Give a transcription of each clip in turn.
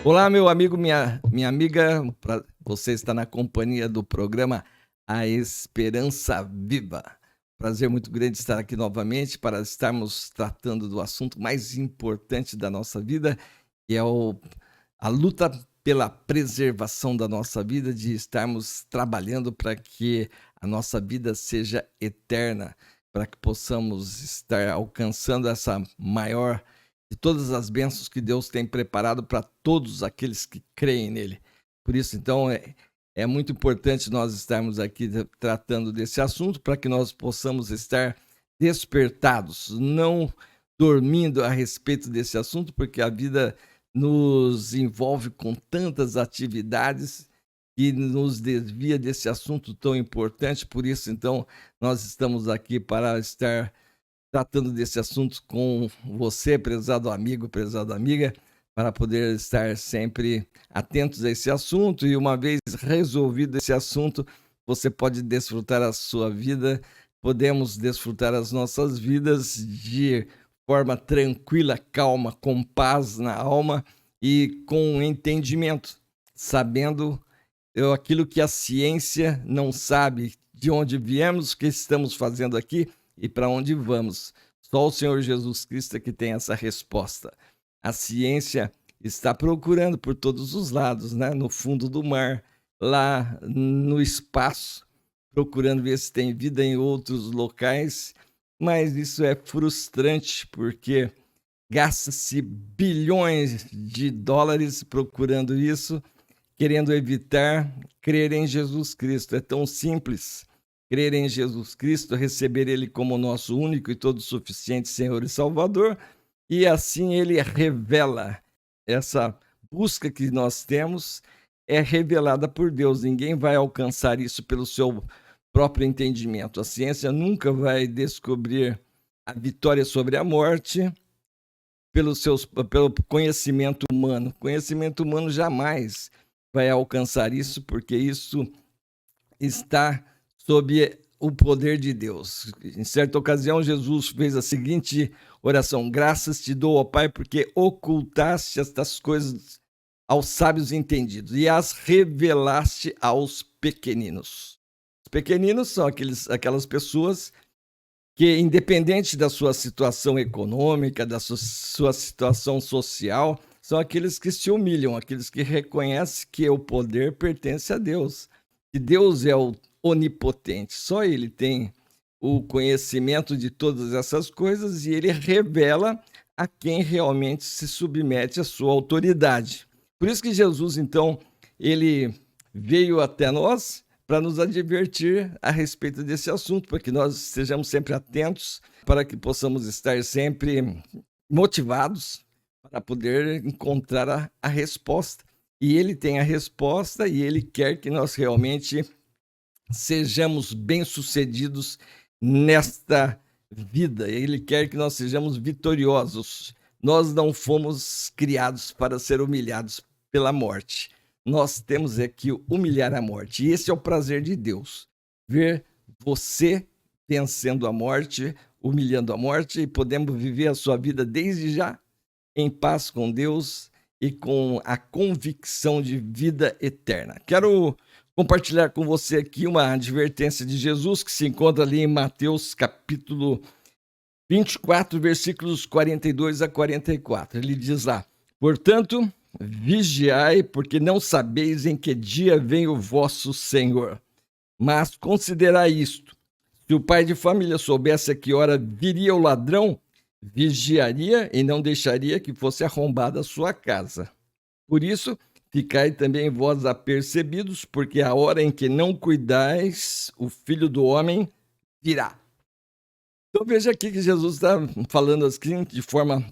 Olá, meu amigo, minha amiga, você está na companhia do programa A Esperança Viva. Prazer muito grande estar aqui novamente para estarmos tratando do assunto mais importante da nossa vida, que é a luta pela preservação da nossa vida, de estarmos trabalhando para que a nossa vida seja eterna, para que possamos estar alcançando essa maior de todas as bênçãos que Deus tem preparado para todos aqueles que creem nele. Por isso, então, é muito importante nós estarmos aqui tratando desse assunto para que nós possamos estar despertados, não dormindo a respeito desse assunto, porque a vida nos envolve com tantas atividades que nos desvia desse assunto tão importante. Por isso, então, nós estamos aqui para estar tratando desse assunto com você, prezado amigo, prezada amiga, para poder estar sempre atentos a esse assunto. E uma vez resolvido esse assunto, você pode desfrutar a sua vida, podemos desfrutar as nossas vidas de forma tranquila, calma, com paz na alma e com entendimento, sabendo aquilo que a ciência não sabe, de onde viemos, o que estamos fazendo aqui e para onde vamos. Só o Senhor Jesus Cristo é que tem essa resposta. A ciência está procurando por todos os lados, né? No fundo do mar, lá no espaço, procurando ver se tem vida em outros locais, mas isso é frustrante porque gasta-se bilhões de dólares procurando isso, querendo evitar crer em Jesus Cristo. É tão simples crer em Jesus Cristo, receber Ele como nosso único e todo suficiente Senhor e Salvador, e assim Ele revela essa busca que nós temos, é revelada por Deus. Ninguém vai alcançar isso pelo seu próprio entendimento. A ciência nunca vai descobrir a vitória sobre a morte pelo conhecimento humano. O conhecimento humano jamais vai alcançar isso, porque isso está sob o poder de Deus. Em certa ocasião, Jesus fez a seguinte oração: graças te dou, ó Pai, porque ocultaste estas coisas aos sábios entendidos e as revelaste aos pequeninos. Os pequeninos são aquelas pessoas que, independente da sua situação econômica, da sua situação social, são aqueles que se humilham, aqueles que reconhecem que o poder pertence a Deus, que Deus é o onipotente, só Ele tem o conhecimento de todas essas coisas e Ele revela a quem realmente se submete à sua autoridade. Por isso que Jesus, então, Ele veio até nós para nos advertir a respeito desse assunto, para que nós estejamos sempre atentos, para que possamos estar sempre motivados para poder encontrar a resposta. E Ele tem a resposta e Ele quer que nós realmente sejamos bem-sucedidos nesta vida. Ele quer que nós sejamos vitoriosos. Nós não fomos criados para ser humilhados pela morte. Nós temos que humilhar a morte. E esse é o prazer de Deus. Ver você vencendo a morte, humilhando a morte, e podemos viver a sua vida desde já em paz com Deus e com a convicção de vida eterna. Quero compartilhar com você aqui uma advertência de Jesus que se encontra ali em Mateus capítulo 24, versículos 42 a 44. Ele diz lá: portanto, vigiai, porque não sabeis em que dia vem o vosso Senhor. Mas considerai isto: se o pai de família soubesse a que hora viria o ladrão, vigiaria e não deixaria que fosse arrombada a sua casa. Por isso, ficai também vós apercebidos, porque a hora em que não cuidais, o Filho do Homem virá. Então veja aqui que Jesus está falando assim de forma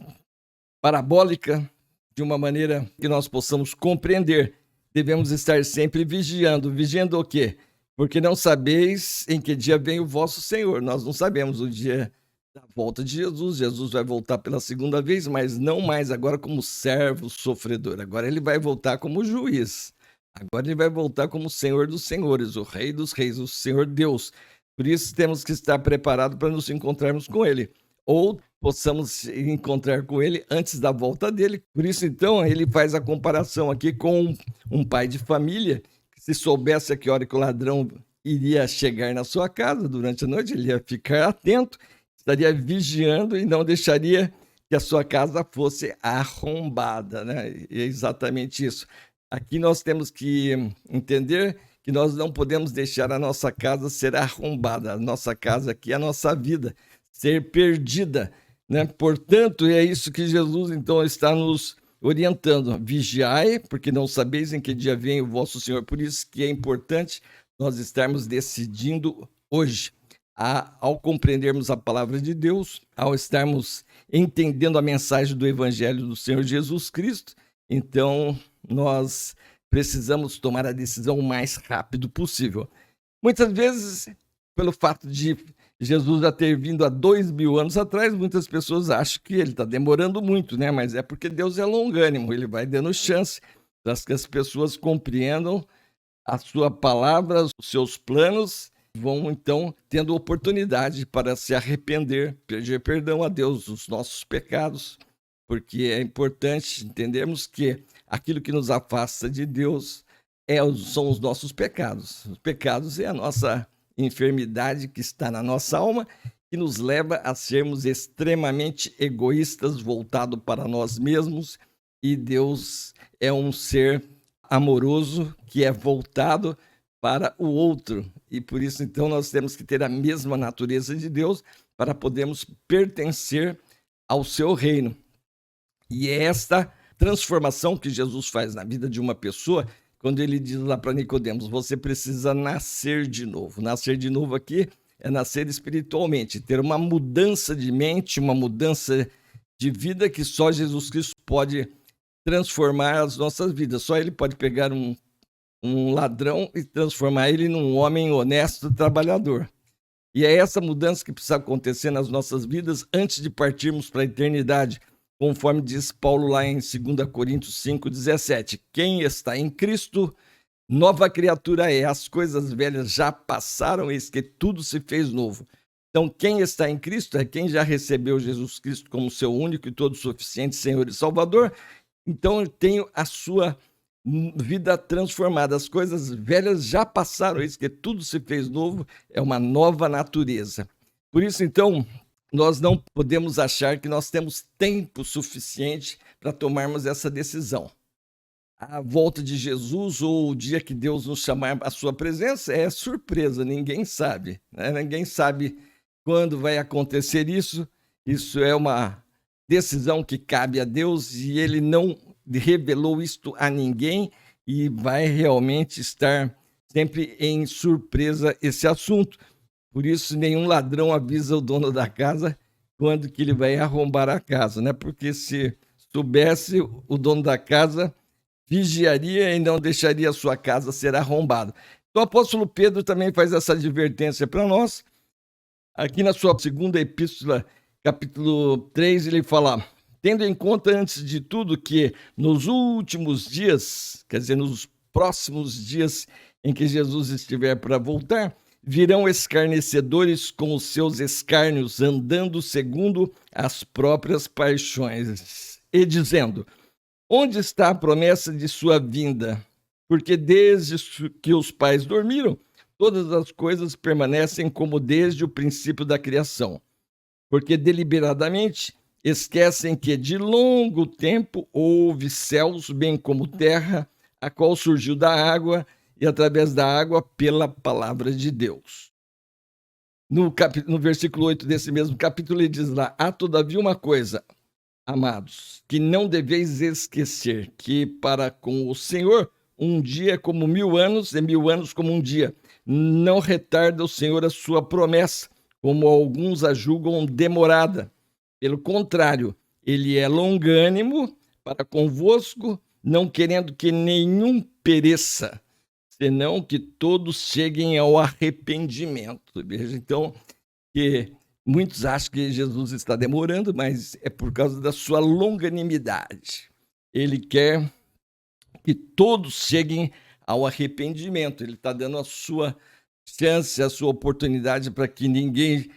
parabólica, de uma maneira que nós possamos compreender. Devemos estar sempre vigiando. Vigiando o quê? Porque não sabeis em que dia vem o vosso Senhor. Nós não sabemos o dia da volta de Jesus. Jesus vai voltar pela segunda vez, mas não mais agora como servo sofredor. Agora ele vai voltar como juiz. Agora ele vai voltar como Senhor dos senhores, o Rei dos reis, o Senhor Deus. Por isso temos que estar preparados para nos encontrarmos com ele. Ou possamos encontrar com ele antes da volta dele. Por isso, então, ele faz a comparação aqui com um pai de família, que se soubesse a que hora que o ladrão iria chegar na sua casa durante a noite, ele ia ficar atento, estaria vigiando e não deixaria que a sua casa fosse arrombada, né? E é exatamente isso. Aqui nós temos que entender que nós não podemos deixar a nossa casa ser arrombada, a nossa casa aqui é a nossa vida, ser perdida, né? Portanto, é isso que Jesus então está nos orientando. Vigiai, porque não sabeis em que dia vem o vosso Senhor. Por isso que é importante nós estarmos decidindo hoje. Ao compreendermos a palavra de Deus, ao estarmos entendendo a mensagem do Evangelho do Senhor Jesus Cristo, então nós precisamos tomar a decisão o mais rápido possível. Muitas vezes, pelo fato de Jesus já ter vindo há 2000 anos atrás, muitas pessoas acham que ele está demorando muito, né? Mas é porque Deus é longânimo, ele vai dando chance para que as pessoas compreendam a sua palavra, os seus planos, vão então tendo oportunidade para se arrepender, pedir perdão a Deus dos nossos pecados, porque é importante entendermos que aquilo que nos afasta de Deus são os nossos pecados. Os pecados é a nossa enfermidade que está na nossa alma, que nos leva a sermos extremamente egoístas, voltado para nós mesmos, e Deus é um ser amoroso que é voltado para o outro, e por isso então nós temos que ter a mesma natureza de Deus para podermos pertencer ao seu reino. E é esta transformação que Jesus faz na vida de uma pessoa, quando ele diz lá para Nicodemos, você precisa nascer de novo. Nascer de novo aqui é nascer espiritualmente, ter uma mudança de mente, uma mudança de vida que só Jesus Cristo pode transformar as nossas vidas. Só ele pode pegar um ladrão e transformar ele num homem honesto, trabalhador. E é essa mudança que precisa acontecer nas nossas vidas antes de partirmos para a eternidade, conforme diz Paulo lá em 2 Coríntios 5,17. Quem está em Cristo, nova criatura é. As coisas velhas já passaram, eis que tudo se fez novo. Então, quem está em Cristo é quem já recebeu Jesus Cristo como seu único e todo suficiente Senhor e Salvador. Então, eu tenho a sua vida transformada. As coisas velhas já passaram, eis que tudo se fez novo, é uma nova natureza. Por isso, então, nós não podemos achar que nós temos tempo suficiente para tomarmos essa decisão. A volta de Jesus ou o dia que Deus nos chamar à sua presença é surpresa, ninguém sabe, né? Ninguém sabe quando vai acontecer isso. Isso é uma decisão que cabe a Deus e ele não revelou isto a ninguém e vai realmente estar sempre em surpresa esse assunto. Por isso, nenhum ladrão avisa o dono da casa quando que ele vai arrombar a casa, né? Porque se soubesse, o dono da casa vigiaria e não deixaria a sua casa ser arrombada. Então, o apóstolo Pedro também faz essa advertência para nós. Aqui na sua segunda epístola, capítulo 3, ele fala: tendo em conta, antes de tudo, que nos últimos dias, quer dizer, nos próximos dias em que Jesus estiver para voltar, virão escarnecedores com os seus escárnios, andando segundo as próprias paixões, e dizendo: onde está a promessa de sua vinda? Porque desde que os pais dormiram, todas as coisas permanecem como desde o princípio da criação. Porque deliberadamente esquecem que de longo tempo houve céus, bem como terra, a qual surgiu da água e através da água pela palavra de Deus. No versículo 8 desse mesmo capítulo, ele diz lá: há todavia uma coisa, amados, que não deveis esquecer, que para com o Senhor um dia é como 1000 anos, e 1000 anos como um dia. Não retarda o Senhor a sua promessa, como alguns a julgam demorada. Pelo contrário, ele é longânimo para convosco, não querendo que nenhum pereça, senão que todos cheguem ao arrependimento. Veja, então, que muitos acham que Jesus está demorando, mas é por causa da sua longanimidade. Ele quer que todos cheguem ao arrependimento. Ele está dando a sua chance, a sua oportunidade para que ninguém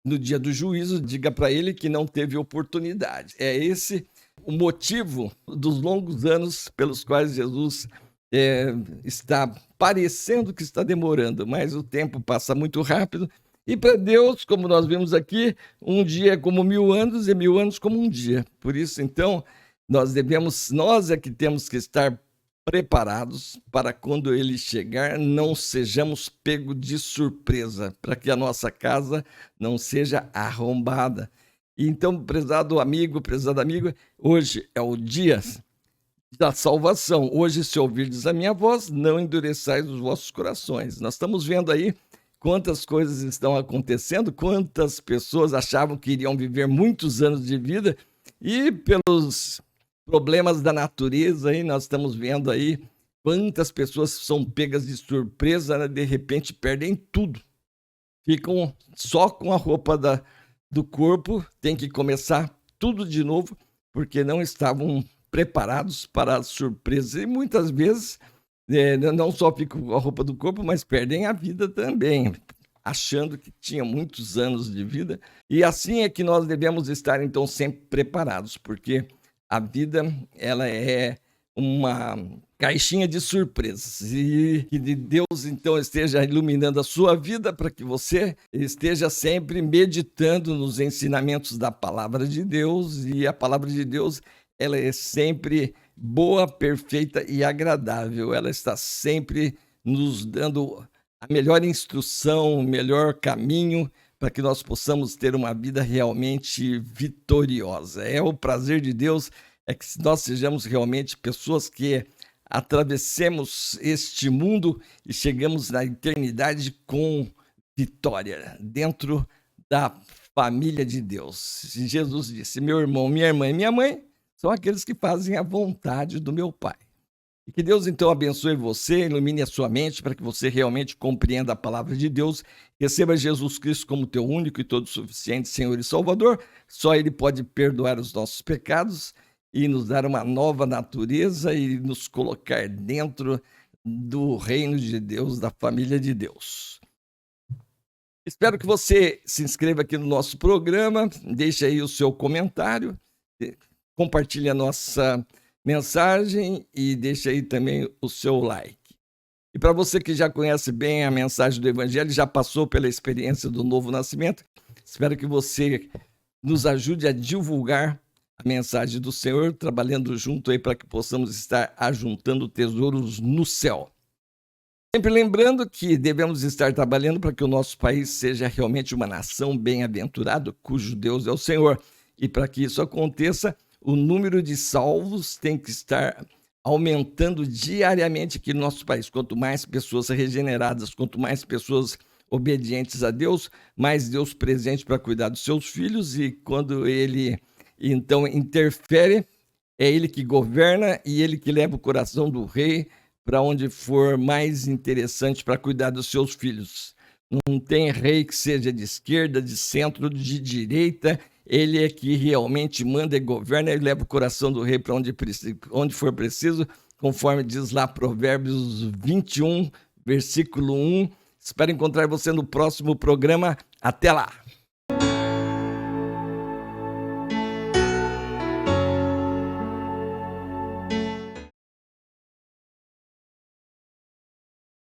no dia do juízo, diga para ele que não teve oportunidade. É esse o motivo dos longos anos pelos quais Jesus está parecendo que está demorando, mas o tempo passa muito rápido. E para Deus, como nós vimos aqui, um dia é como 1000 anos e 1000 anos como um dia. Por isso, então, nós é que temos que estar preparados para quando ele chegar, não sejamos pegos de surpresa, para que a nossa casa não seja arrombada. Então, prezado amigo, prezada amiga, hoje é o dia da salvação. Hoje, se ouvirdes a minha voz, não endureçais os vossos corações. Nós estamos vendo aí quantas coisas estão acontecendo, quantas pessoas achavam que iriam viver muitos anos de vida e pelos problemas da natureza aí, nós estamos vendo aí quantas pessoas são pegas de surpresa, né? De repente perdem tudo. Ficam só com a roupa do corpo, tem que começar tudo de novo, porque não estavam preparados para a surpresa. E muitas vezes não só ficam com a roupa do corpo, mas perdem a vida também, achando que tinham muitos anos de vida. E assim é que nós devemos estar, então, sempre preparados, porque a vida, ela é uma caixinha de surpresas. E que Deus, então, esteja iluminando a sua vida para que você esteja sempre meditando nos ensinamentos da palavra de Deus. E a palavra de Deus, ela é sempre boa, perfeita e agradável. Ela está sempre nos dando a melhor instrução, o melhor caminho para que nós possamos ter uma vida realmente vitoriosa. É o prazer de Deus é que nós sejamos realmente pessoas que atravessemos este mundo e chegamos na eternidade com vitória dentro da família de Deus. Jesus disse: meu irmão, minha irmã e minha mãe são aqueles que fazem a vontade do meu Pai. E que Deus, então, abençoe você, ilumine a sua mente para que você realmente compreenda a palavra de Deus, receba Jesus Cristo como teu único e todo suficiente Senhor e Salvador. Só Ele pode perdoar os nossos pecados e nos dar uma nova natureza e nos colocar dentro do reino de Deus, da família de Deus. Espero que você se inscreva aqui no nosso programa, deixe aí o seu comentário, compartilhe a nossa mensagem e deixe aí também o seu like. E para você que já conhece bem a mensagem do Evangelho, já passou pela experiência do novo nascimento, espero que você nos ajude a divulgar a mensagem do Senhor, trabalhando junto aí para que possamos estar ajuntando tesouros no céu. Sempre lembrando que devemos estar trabalhando para que o nosso país seja realmente uma nação bem-aventurada, cujo Deus é o Senhor. E para que isso aconteça, o número de salvos tem que estar aumentando diariamente aqui no nosso país. Quanto mais pessoas regeneradas, quanto mais pessoas obedientes a Deus, mais Deus presente para cuidar dos seus filhos. E quando Ele, então, interfere, é Ele que governa e Ele que leva o coração do rei para onde for mais interessante para cuidar dos seus filhos. Não tem rei que seja de esquerda, de centro, de direita. Ele é que realmente manda e governa e leva o coração do rei para onde for preciso, conforme diz lá Provérbios 21, versículo 1. Espero encontrar você no próximo programa. Até lá!